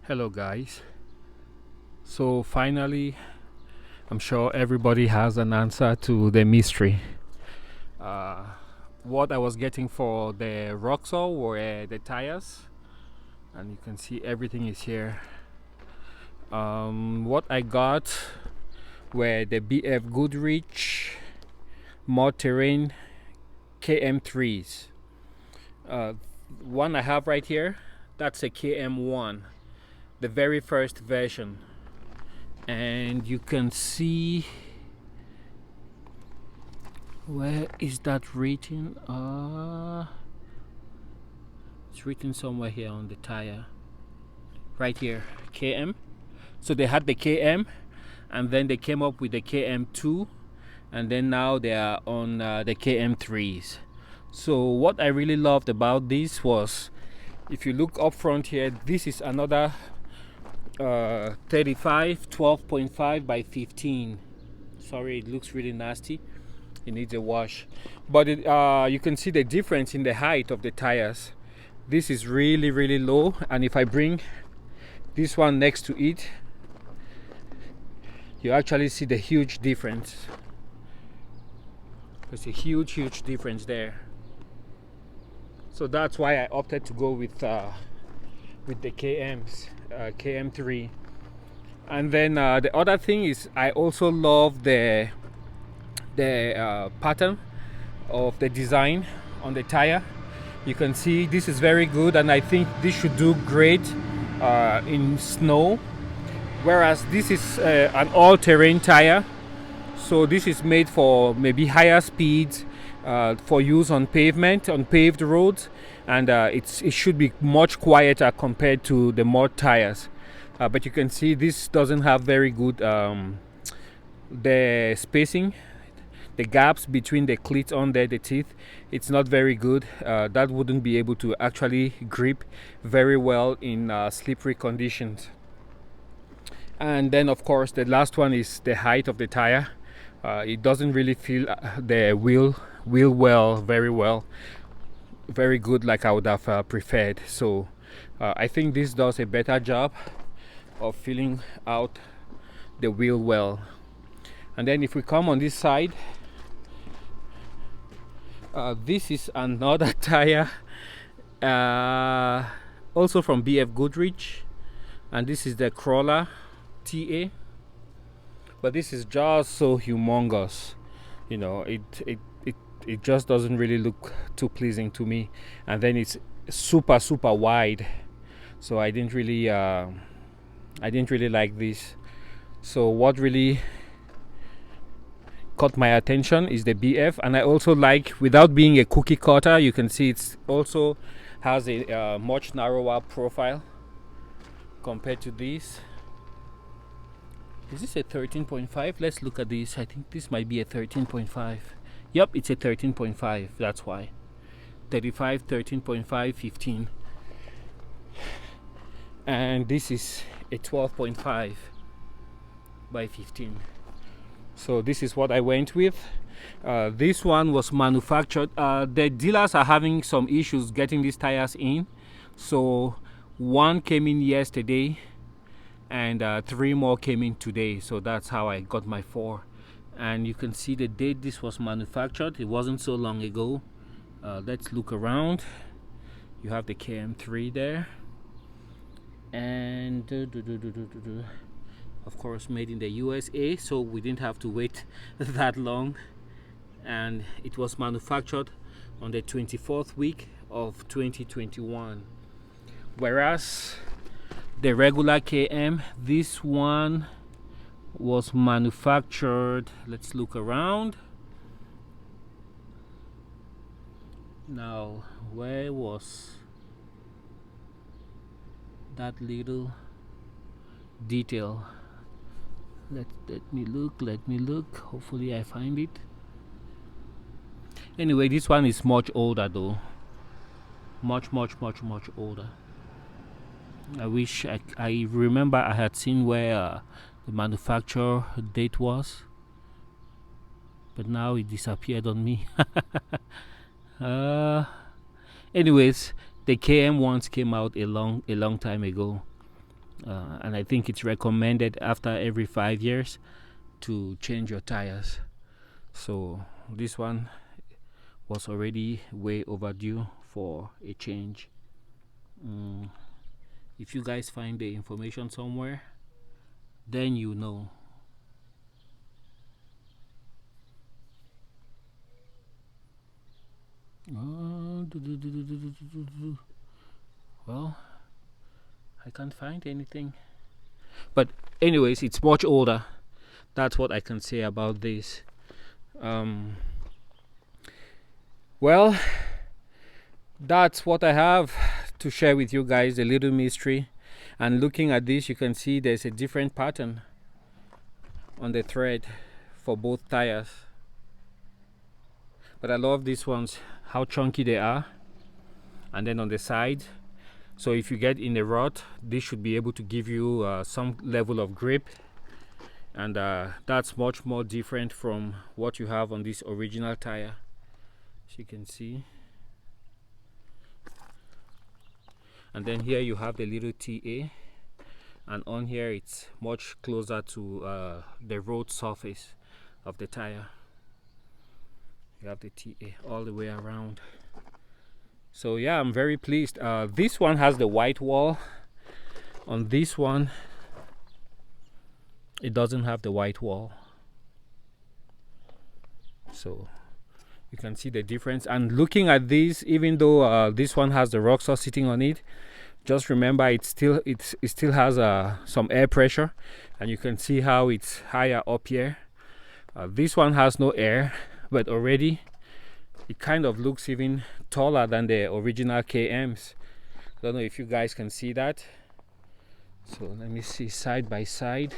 Hello guys. So finally, I'm sure everybody has an answer to the mystery. Uh, what I was getting for the Roxor were the tires, and you can see everything is here. What I got were the BF Goodrich Mod Terrain KM3s. One I have right here, that's a KM1, the very first version. And you can see, where is that written? It's written somewhere here on the tire, right here, KM. So they had the KM, and then they came up with the KM2, and then now they are on the KM3s. So what I really loved about this was, if you look up front here, this is another 35 12.5 by 15. Sorry, it looks really nasty. It needs a wash, but you can see the difference in the height of the tires. This is really low, and if I bring this one next to it, you actually see the huge difference. There's a huge difference there. So that's why I opted to go with the KMs, KM3. And then the other thing is, I also love the pattern of the design on the tire. You can see this is very good, and I think this should do great in snow, whereas this is an all-terrain tire. So this is made for maybe higher speeds, for use on pavement, on paved roads, and it should be much quieter compared to the mud tires. But you can see this doesn't have very good the spacing, the gaps between the cleats on there, the teeth, it's not very good. That wouldn't be able to actually grip very well in slippery conditions. And then of course the last one is the height of the tire. It doesn't really feel the wheel well, very good like I would have preferred. So I think this does a better job of filling out the wheel well. And then if we come on this side, this is another tire, also from BF Goodrich, and this is the Crawler TA. But this is just so humongous, you know, it just doesn't really look too pleasing to me. And then it's super wide, so I didn't really like this. So what really caught my attention is the BF, and I also like, without being a cookie cutter, you can see it's also has a much narrower profile compared to this. Is this a 13.5? Let's look at this. I think this might be a 13.5. Yep, it's a 13.5. That's why. 35, 13.5, 15. And this is a 12.5 by 15. So this is what I went with. This one was manufactured. The dealers are having some issues getting these tires in. So one came in yesterday, and 3 more came in today. So that's how I got my 4. And you can see the date this was manufactured. It wasn't so long ago. Let's look around. You have the KM3 there, and of course made in the USA, so we didn't have to wait that long. And it was manufactured on the 24th week of 2021, whereas the regular KM, this one was manufactured, let's look around now, where was that little detail? Let me look, hopefully I find it. Anyway, this one is much older though, much older. I wish I remember I had seen where the manufacturer date was, but now it disappeared on me. Anyways, the KM ones came out a long time ago, and I think it's recommended after every 5 years to change your tires. So this one was already way overdue for a change. If you guys find the information somewhere, then you know. Well, I can't find anything. But anyways, it's much older. That's what I can say about this. Well, that's what I have to share with you guys, a little mystery. And looking at this, you can see there's a different pattern on the thread for both tires. But I love these ones, how chunky they are. And then on the side, so if you get in a rut, this should be able to give you some level of grip. And that's much more different from what you have on this original tire, as you can see. And then here you have the little TA, and on here it's much closer to the road surface of the tire. You have the TA all the way around. So yeah, I'm very pleased. This one has the white wall. On this one, it doesn't have the white wall. So you can see the difference. And looking at this, even though this one has the Roxor sitting on it, just remember it still has some air pressure, and you can see how it's higher up here. This one has no air, but already it kind of looks even taller than the original KMs. I don't know if you guys can see that. So let me see side by side.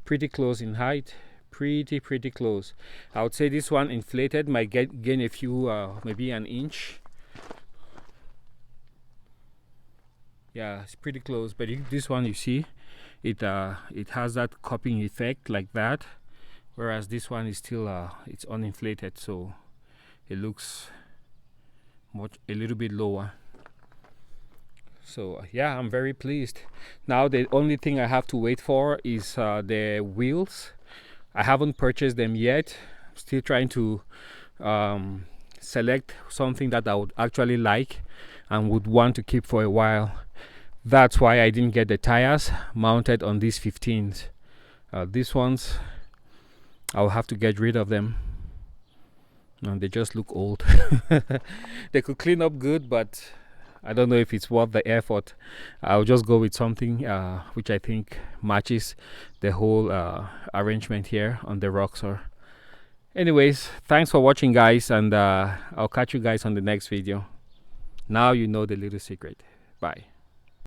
Pretty close in height. Pretty close. I would say this one inflated might gain a few, maybe an inch. Yeah, it's pretty close. But this one, you see, it has that cupping effect like that, whereas this one is still it's uninflated, so it looks a little bit lower. So yeah, I'm very pleased. Now the only thing I have to wait for is the wheels. I haven't purchased them yet. I'm still trying to select something that I would actually like and would want to keep for a while. That's why I didn't get the tires mounted on these 15s. These ones, I'll have to get rid of them. And they just look old. They could clean up good, but I don't know if it's worth the effort. I'll just go with something which I think matches the whole arrangement here on the Roxor. Anyways, thanks for watching, guys, and I'll catch you guys on the next video. Now you know the little secret. Bye.